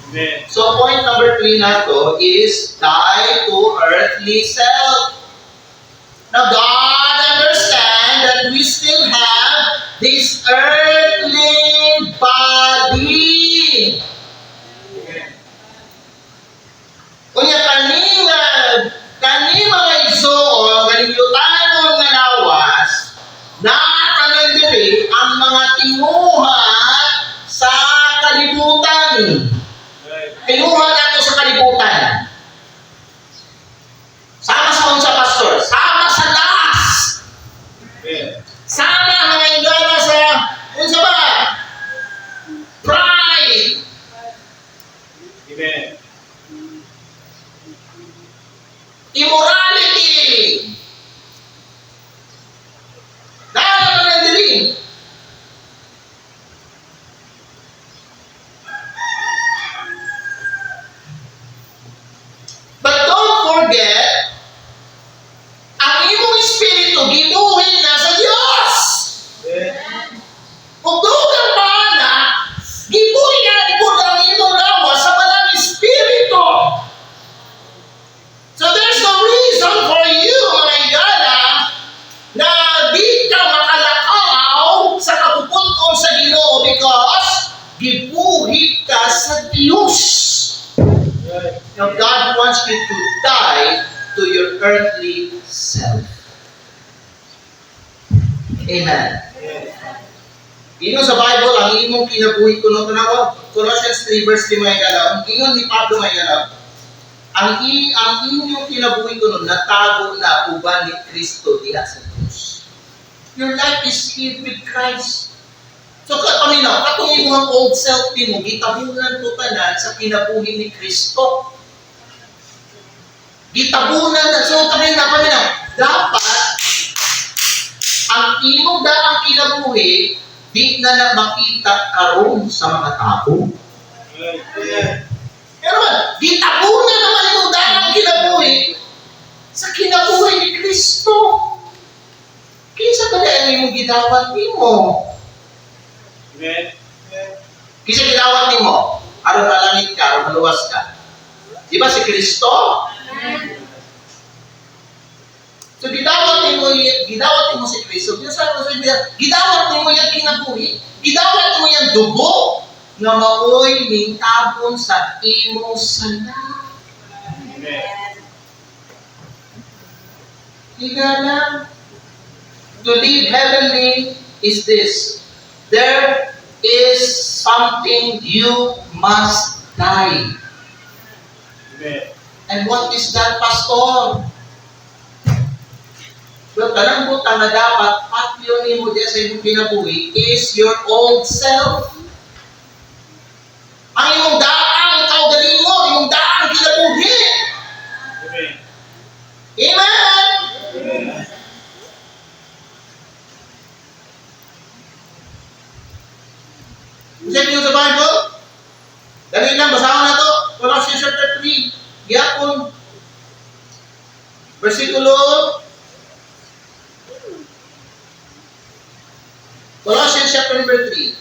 Amen. So, point number 3 na to is die to earthly self. Now, God understand that we still have this earthly body. Kunya kani mga igsoon, ganiyutanon nga lawas, nakatanan diri ang mga tinguha sa kalibutan. Tinguha nato sa kalibutan. Sama sa unsa pastor, sama sa lakas. Amen. Sama ang mga ingana sa unsa ba? Pride. Amen. Immorality. Dahil na diri. But don't forget, ang imong espiritu gibuhin na sa Dios. Amen. Kung dugang paana, gibuhin na po ang imong lawas sa balang espiritu. So there's no reason for you, mga igala, na di ka makalakaw sa kapupunton sa Ginoo because gibuhi ka sa Diyos. Now God wants you to die to your earthly self. Amen. Ingon sa Bible, ang imong kinabuhi kuno tanawa, Colossians 3 verse 5 mga igala, ang ingon ni Pablo mga igala, ang inyong kinabuhi ko nun, natago na uban ni Kristo diha sa Diyos. Your life is hid with Christ. So, paminaw, katong imong old self din mo, gitabunan to tanan sa kinabuhi ni Kristo. Gitabunan na. So, paminaw, dapat, ang imong daang kinabuhi, di na makita karon sa mga tao. Amen. Pero man, gitabunan naman yung daang kinabuhi sa kinabuhi ni Kristo. Kinsa ba dahil mo gidawat nimo? Amen. Kinsa gidawat nimo? Aron malangit ka, aron maluwas ka. Di ba si Kristo? So gidawat nimo si Kristo. Gidawat nimo yung kinabuhi. Gidawat nimo yung dugo nga maoy mingtabon sa imong sala. Amen. Higala. To live heavenly is this. There is something you must die. Amen. And what is that, Pastor? Well, kanang butang na dapat patyo nimo diya sa imong kinabuhi is your old self. Ang imong daang kaugaling mo, imong daang kinabuhi. Amen. Amen! Amen. Check nyo sa Bible. Dali lang, basahan na to. Colossians chapter 3. Yapon. Versikulo. Colossians chapter number 3.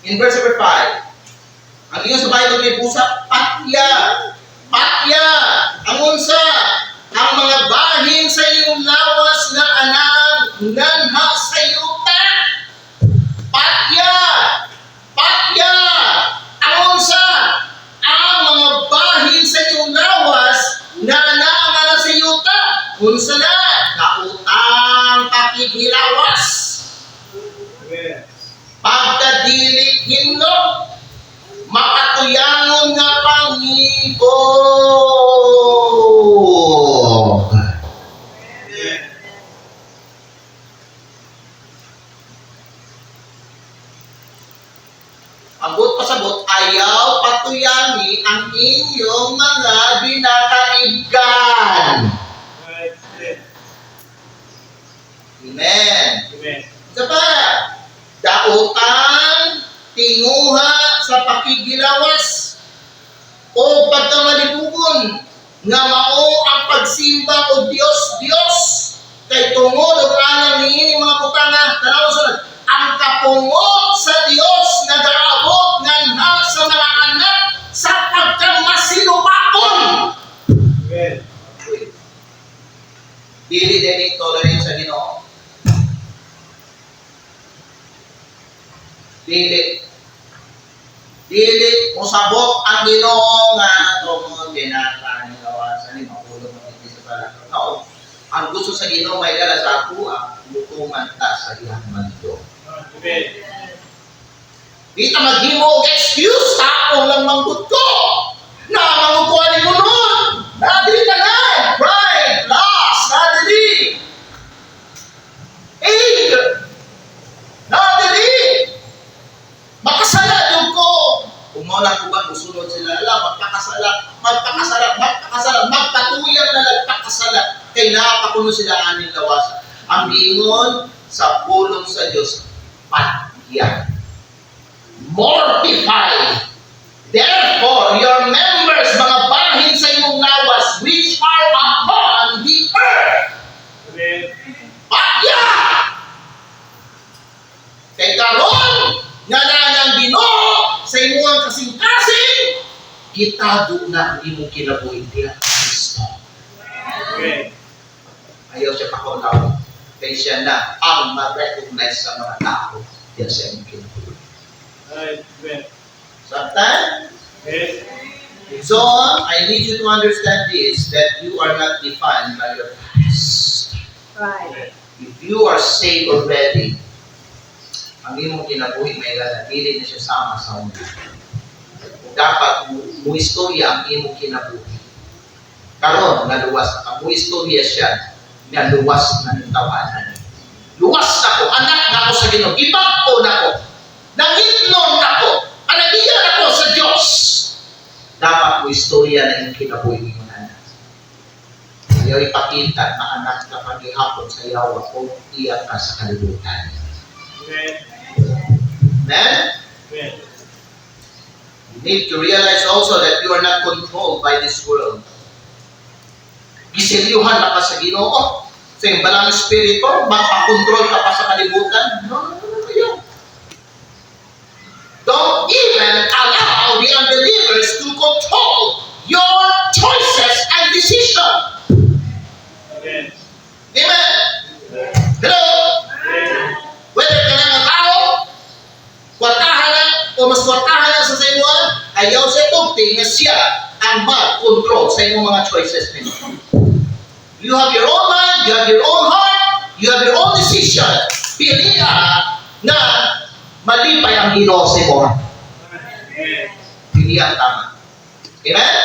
In verse number 5. Ang inyo sa Bible may pusa, patya. Patya. Ang unsa. Ang mga bahin sa iyong lawas na anak nanha sa yuta. Patya. Patya. Ang unsa. Ang mga bahin sa iyong lawas na anak sa yuta. Unsa na. Nautang pakigilawas. Amen. Pagkadili hinno, makatuyangon nga pangibo. Amen. Abot pasabot, ayaw patuyani ang inyong mga binakaigan. Amen. Amen. Amen. Sa pa, dautan, tinguha sa pakigilawas, o pagkamalibugon, nga mao ang pagsimba o Diyos, kay tungod o alam niini mga putanga, pakapungot sa Dios nga gaabot nga na sa mga anak sa pagkamasinupakon. Amen. Dili din tolerance sa Ginoo. Dili usabot ang Ginoo nga tungod ginata ni gawasan ni maulog mo hindi sa sala. No. Ang gusto sa Ginoo may dala sa ako ang lutuman ta sa iyang mundo. Amen. Di ta maghimo og excuse tao lang manggod ko. Na mangukuha ni mo nun. Nadili na nga. Pride, loss, nadili. Anger. Nadili. Makasala yung ko. Kung mo lang ko ba musunod sila, magpakasala, magpatuyang na nagpakasala. Kay napakuno sila aning lawas. Ang gingon sa pulong sa Diyos, patya. Mortify. Therefore, your members, mga bahin sa imong lawas, which are upon the earth. Amen. Patya! Kay karon nga nanang Ginoo sa imong kasing-kasing, gitado na ang imong kinabuhi diha Kristo. Amen. Ayaw siya pakunaw. Kay siya na ang ma-recognize sa mga tao diha sa imong kinabuhi. Amen. Sometimes, Amen. so I need you to understand this, that you are not defined by your past. Right. If you are saved already, ang imong kinabuhi may lalagili na siya sama sa mundo. Dapat mo istorya ang imong kinabuhi. Karon nga luwas na mo istorya siya nga luwas na ng tawanan. Luwas na ko, anak na ko sa Ginoo, gibag-o na ko, nangitnon na ko, anagiyan na ko sa Diyos. Dapat mo istorya na yung kinabuhi mo na anak. Ayaw ipakita na anak ka paghihapon sa yawa o iyak ka sa kalibutan. Amen. Amen? Amen. You need to realize also that you are not controlled by this world. Gisilyuhan na ka sa Ginoo. Sa iyong balang espiritu, magpakontrol ka pa sa kalibutan. No. Don't even allow the unbelievers to control your choices and decisions. Amen. Amen? Hello? Amen. Whether ka na ng tao, kwartahan na, o mas kwartahan na sa inyo, ayaw sa itugting na siya ang mag-control sa inyong mga choices ninyo. You have your own mind, you have your own heart, you have your own decision. Pili ka na malipay ang Ginoo sa imo. Amen. Pili ang tama. Amen?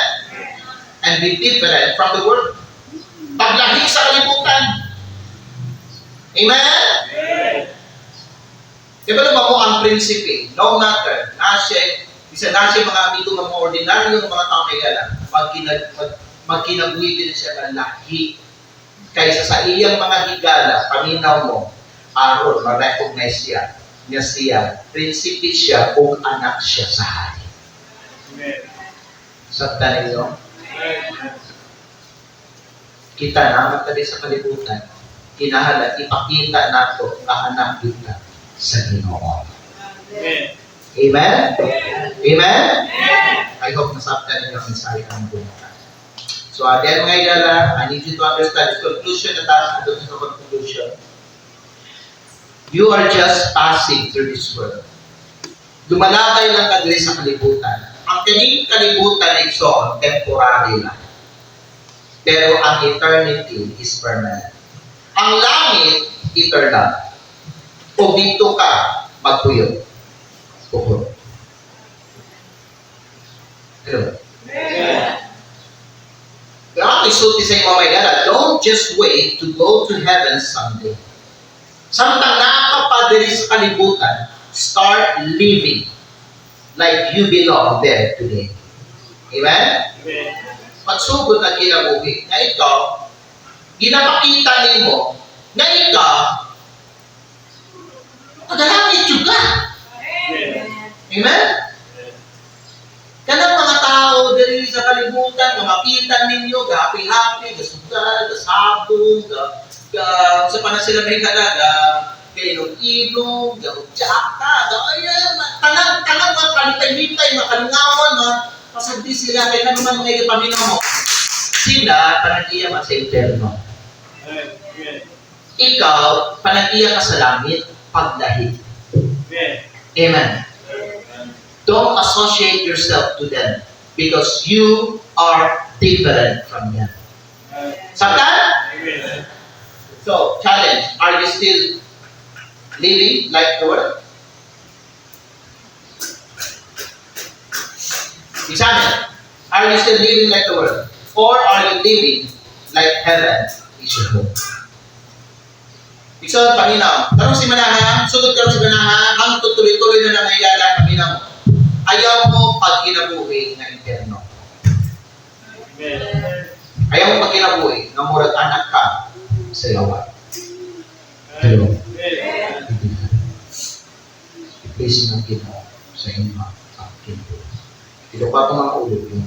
And be different from the world. Paglahi sa kalibutan. Amen? Amen. Diba naman mo ang prinsipe, no matter, isa na siya mga amigo ng mga ordinaryo ng mga tao kaya lang, magkinabuhi din siya ng lahi. Kaysa sa iyang mga higala, paminaw mo, aron, ma-recognize siya, niya siya, prinsipe siya, o anak siya sa hari. Amen. Sabta ninyo, Amen. kita naman tayo sa kalibutan, kinahalan, ipakita nato na anak kita sa Ginoo. Amen. Amen? Amen? I hope nasabta ninyo ang mensahe ng buong. So again mga idala, I need you to understand this conclusion na tayo sa conclusion. You are just passing through this world. Dumalakay lang ka diri sa kalibutan. Ang kaning kalibutan ay so temporary lang. Pero ang eternity is permanent. Ang langit, eternal. Kung dito ka, magpuyod. Pukul. Hello? Amen. Kaya ako isulti sa inyo mga idala, don't just wait to go to heaven someday. Samtang nakapadiri sa kalibutan, start living like you belong there today. Amen? Amen. Pagsugod na kinabuhi na ikaw, ginapakita nimo na ikaw, paglalangit juga. Amen. Amen? Kanang mga tao diri sa kalibutan, nga makita ninyo, happy-happy, gasugal, gasabong, sa panan sila may halaga, kayo ng ilog, yung tsaka, tanang mga kalitay-litay, mga kalingawan, pasagdi sila, kaya naman mga ipamina mo. Sila, panagiya ka sa interno. Amen. Ikaw, panagiya ka sa langit, paglahi. Amen. Amen. Don't associate yourself to them because you are different from them. Sabtan? Amen. So, challenge. Are you still living like the world? Examine. Are you still living like the world? Or are you living like heaven is your home? Ikso, Panginoon. Tarong si Manahan, sugod karong si Manahan, ang tutuloy-tuloy na nangayala, Panginoon. Ayaw mo pag kinabuhi na interno. Amen. Ayaw mo pag kinabuhi na murag anak ka sa yawa. Hello. Amen. Please na kita sa inyo ang kinabuhi. Ito pa ito mga ulo yung